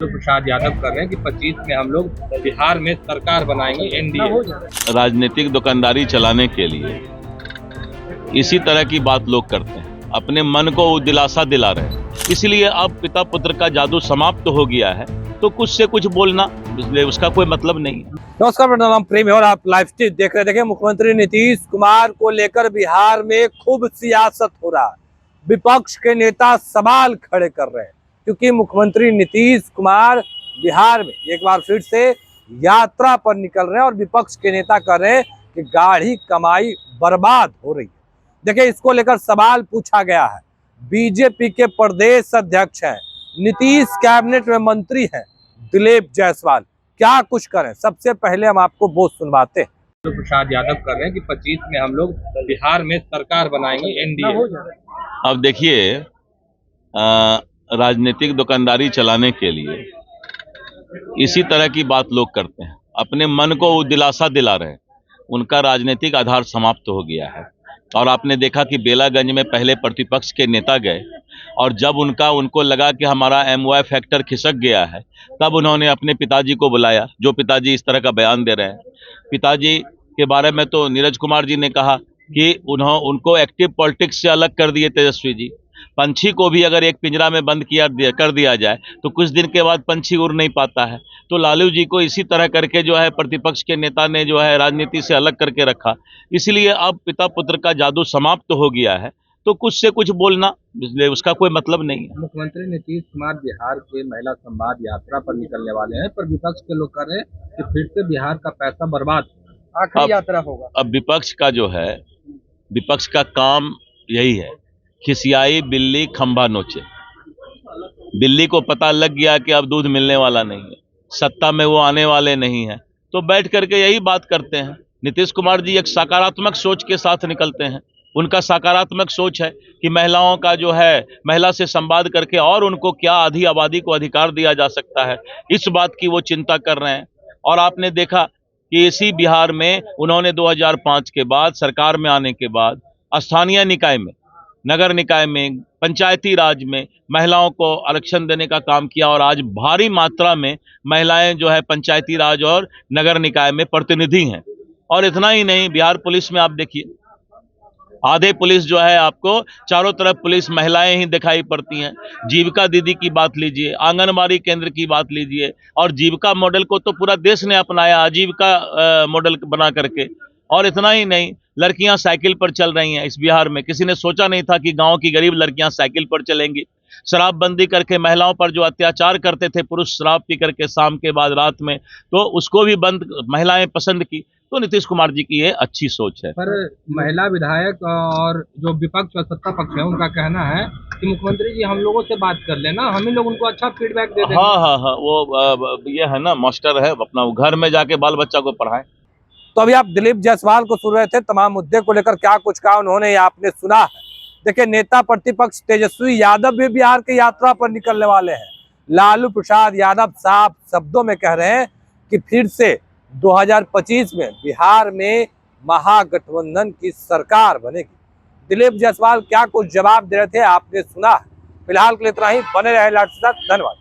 लालू प्रसाद यादव कर रहे हैं कि 25 में हम लोग बिहार में सरकार बनाएंगे एनडीए। राजनीतिक दुकानदारी चलाने के लिए इसी तरह की बात लोग करते हैं, अपने मन को वो दिलासा दिला रहे हैं। इसलिए अब पिता पुत्र का जादू समाप्त हो गया है, तो कुछ से कुछ बोलना उसका कोई मतलब नहीं है। नमस्कार, मेरा नाम प्रेम है और आप लाइव स्ट्रीम देख रहे हैं। देखिए, मुख्यमंत्री नीतीश कुमार को लेकर बिहार में खूब सियासत हो रहा है। विपक्ष के नेता सवाल खड़े कर रहे हैं क्योंकि मुख्यमंत्री नीतीश कुमार बिहार में एक बार फिर से यात्रा पर निकल रहे हैं और विपक्ष के नेता कह रहे हैं कि गाढ़ी कमाई बर्बाद हो रही है। देखिए, इसको लेकर सवाल पूछा गया है। बीजेपी के प्रदेश अध्यक्ष हैं, नीतीश कैबिनेट में मंत्री हैं दिलीप जायसवाल, क्या कुछ करें। सबसे पहले हम आपको वो सुनवाते हैं। लालू प्रसाद यादव कर रहे हैं कि 25 में हम लोग बिहार में सरकार बनाएंगे एनडीए। अब देखिए, राजनीतिक दुकानदारी चलाने के लिए इसी तरह की बात लोग करते हैं, अपने मन को वो दिलासा दिला रहे हैं। उनका राजनीतिक आधार समाप्त हो गया है। और आपने देखा कि बेलागंज में पहले प्रतिपक्ष के नेता गए और जब उनको लगा कि हमारा एमवाय फैक्टर खिसक गया है, तब उन्होंने अपने पिताजी को बुलाया, जो पिताजी इस तरह का बयान दे रहे हैं। पिताजी के बारे में तो नीरज कुमार जी ने कहा कि उनको एक्टिव पॉलिटिक्स से अलग कर दिए तेजस्वी जी। पंछी को भी अगर एक पिंजरा में बंद कर दिया जाए तो कुछ दिन के बाद पंछी उड़ नहीं पाता है। तो लालू जी को इसी तरह करके जो है प्रतिपक्ष के नेता ने जो है राजनीति से अलग करके रखा। इसलिए अब पिता पुत्र का जादू समाप्त हो गया है, तो कुछ से कुछ बोलना उसका कोई मतलब नहीं है। मुख्यमंत्री नीतीश कुमार बिहार के महिला संवाद यात्रा पर निकलने वाले हैं, पर विपक्ष के लोग कह रहे हैं कि फिर से बिहार का पैसा बर्बाद आखिरी यात्रा होगा। अब विपक्ष का जो है, विपक्ष का काम यही है, खिसियाई बिल्ली खंभा नोचे। बिल्ली को पता लग गया कि अब दूध मिलने वाला नहीं है, सत्ता में वो आने वाले नहीं है, तो बैठ करके यही बात करते हैं। नीतीश कुमार जी एक सकारात्मक सोच के साथ निकलते हैं। उनका सकारात्मक सोच है कि महिलाओं का जो है, महिला से संवाद करके और उनको क्या आधी आबादी को अधिकार दिया जा सकता है, इस बात की वो चिंता कर रहे हैं। और आपने देखा कि इसी बिहार में उन्होंने 2005 के बाद सरकार में आने के बाद स्थानीय निकाय में, नगर निकाय में, पंचायती राज में महिलाओं को आरक्षण देने का काम किया और आज भारी मात्रा में महिलाएं जो है पंचायती राज और नगर निकाय में प्रतिनिधि हैं। और इतना ही नहीं, बिहार पुलिस में आप देखिए, आधे पुलिस जो है आपको चारों तरफ पुलिस महिलाएं ही दिखाई पड़ती हैं। जीविका दीदी की बात लीजिए, आंगनबाड़ी केंद्र की बात लीजिए, और जीविका मॉडल को तो पूरा देश ने अपनाया, आजीविका मॉडल बना करके। और इतना ही नहीं, लड़कियां साइकिल पर चल रही हैं इस बिहार में। किसी ने सोचा नहीं था कि गांव की गरीब लड़कियां साइकिल पर चलेंगी। शराबबंदी करके महिलाओं पर जो अत्याचार करते थे पुरुष शराब पी करके शाम के बाद रात में, तो उसको भी बंद महिलाएं पसंद की। तो नीतीश कुमार जी की ये अच्छी सोच है। पर महिला विधायक और जो विपक्ष और सत्ता पक्ष है, उनका कहना है कि मुख्यमंत्री जी हम लोगों से बात कर लेना, हम ही लोग उनको अच्छा फीडबैक दे देंगे। हाँ, वो ये है ना, मास्टर है, अपना घर में जाके बाल बच्चा को पढ़ाए। तो अभी आप दिलीप जायसवाल को सुन रहे थे, तमाम मुद्दे को लेकर क्या कुछ कहा उन्होंने, आपने सुना है। देखिए, नेता प्रतिपक्ष तेजस्वी यादव भी बिहार की यात्रा पर निकलने वाले हैं। लालू प्रसाद यादव साफ शब्दों में कह रहे हैं कि फिर से 2025 में बिहार में महागठबंधन की सरकार बनेगी। दिलीप जायसवाल क्या कुछ जवाब दे रहे थे, आपने सुना है। फिलहाल के लिए इतना ही। बने रहे लाइव के साथ। धन्यवाद।